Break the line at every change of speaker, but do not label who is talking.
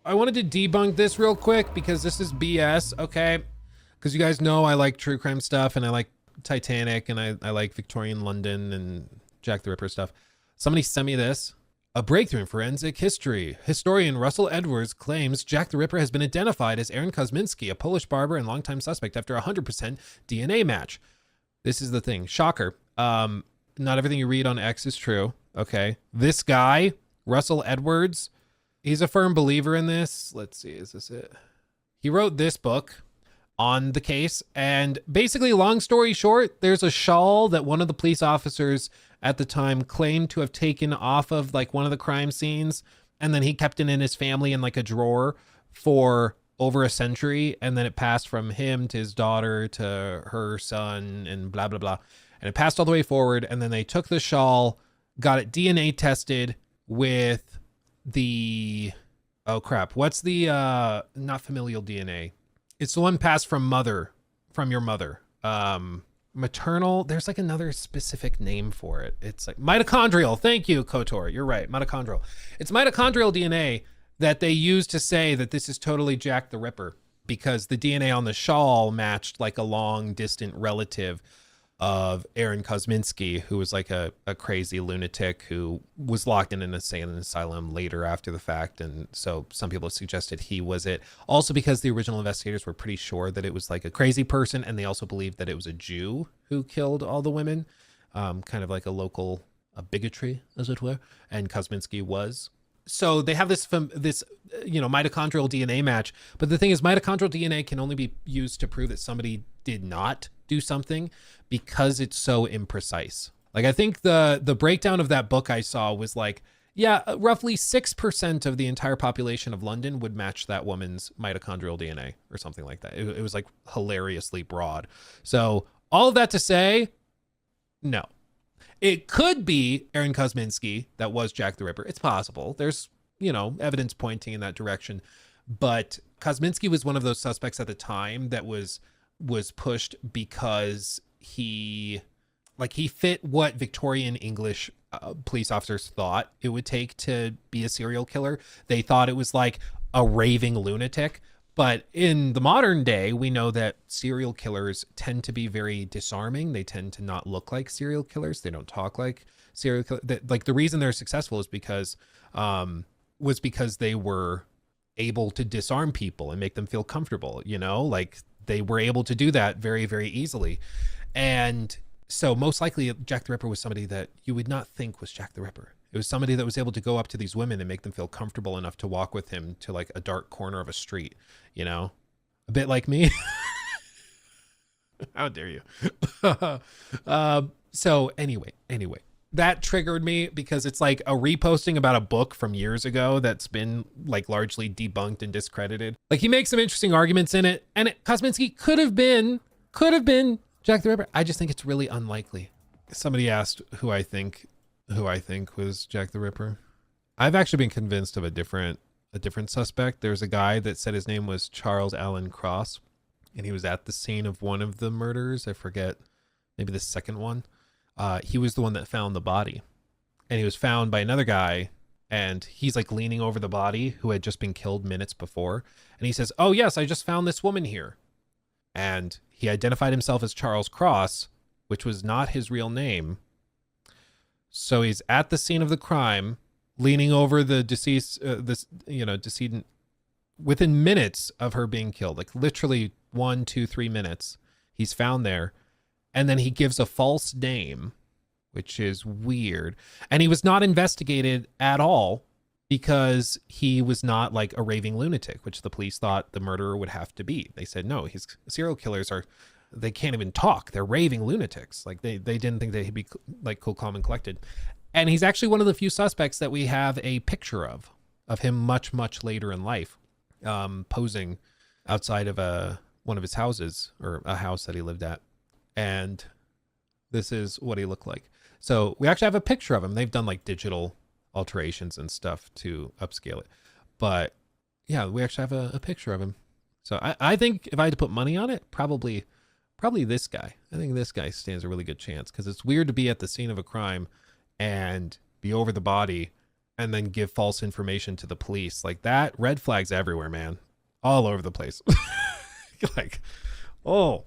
I wanted to debunk this real quick because this is BS, okay? Because you guys know I like true crime stuff and I like Titanic and I like Victorian London and Jack the Ripper stuff. Somebody sent me this. A breakthrough in forensic history. Historian Russell Edwards claims Jack the Ripper has been identified as Aaron Kosminski, a Polish barber and longtime suspect, after a 100% DNA match. This is the thing. Shocker. Not everything you read on X is true, okay? This guy, Russell Edwards, he's a firm believer in this. Let's see, is this it? He wrote this book on the case, and basically, long story short, there's a shawl that one of the police officers at the time claimed to have taken off of like one of the crime scenes, and then he kept it in his family in like a drawer for over a century, and then it passed from him to his daughter to her son and blah blah blah, and it passed all the way forward. And then they took the shawl, got it DNA tested with the, oh crap, what's the not familial DNA, it's the one passed from your mother, maternal, there's like another specific name for it. It's like mitochondrial. Thank you, Kotor, you're right, mitochondrial. It's mitochondrial DNA that they use to say that this is totally Jack the Ripper, because the DNA on the shawl matched like a long distant relative of Aaron Kosminski, who was like a crazy lunatic who was locked in an insane asylum later after the fact. And so some people suggested he was it. Also because the original investigators were pretty sure that it was like a crazy person, and they also believed that it was a Jew who killed all the women, kind of like a local bigotry, as it were, and Kosminski was. So they have this mitochondrial DNA match, but the thing is, mitochondrial DNA can only be used to prove that somebody did not do something because it's so imprecise. Like, I think the breakdown of that book I saw was like, yeah, roughly 6% of the entire population of London would match that woman's mitochondrial DNA or something like that. It was like hilariously broad. So all of that to say, no. It could be Aaron Kosminski that was Jack the Ripper. It's possible. There's, evidence pointing in that direction. But Kosminski was one of those suspects at the time that was pushed because he fit what Victorian English police officers thought it would take to be a serial killer. They thought it was like a raving lunatic. But in the modern day, we know that serial killers tend to be very disarming. They tend to not look like serial killers. They don't talk like serial killers. Like, the reason they're successful is because they were able to disarm people and make them feel comfortable, like they were able to do that very, very easily. And so most likely Jack the Ripper was somebody that you would not think was Jack the Ripper. It was somebody that was able to go up to these women and make them feel comfortable enough to walk with him to like a dark corner of a street, a bit like me. How dare you? So anyway, that triggered me because it's like a reposting about a book from years ago that's been like largely debunked and discredited. Like, he makes some interesting arguments in it, and Kosminski could have been Jack the Ripper. I just think it's really unlikely. Somebody asked who I think was Jack the Ripper. I've actually been convinced of a different suspect. There's a guy that said his name was Charles Allen Cross, and he was at the scene of one of the murders. I forget, maybe the second one. He was the one that found the body, and he was found by another guy, and he's like leaning over the body who had just been killed minutes before. And he says, "Oh yes, I just found this woman here." And he identified himself as Charles Cross, which was not his real name. So he's at the scene of the crime, leaning over the decedent, within minutes of her being killed, like literally 1, 2, 3 minutes. He's found there. And then he gives a false name, which is weird. And he was not investigated at all because he was not like a raving lunatic, which the police thought the murderer would have to be. They said, no, his serial killers they can't even talk. They're raving lunatics. Like they didn't think they'd be like cool, calm, and collected. And he's actually one of the few suspects that we have a picture of him much, much later in life, posing outside of one of his houses, or a house that he lived at. And this is what he looked like. So we actually have a picture of him. They've done like digital alterations and stuff to upscale it. But yeah, we actually have a picture of him. So I think if I had to put money on it, probably this guy. I think this guy stands a really good chance, because it's weird to be at the scene of a crime and be over the body and then give false information to the police. Like that, red flags everywhere, man. All over the place. Like, oh,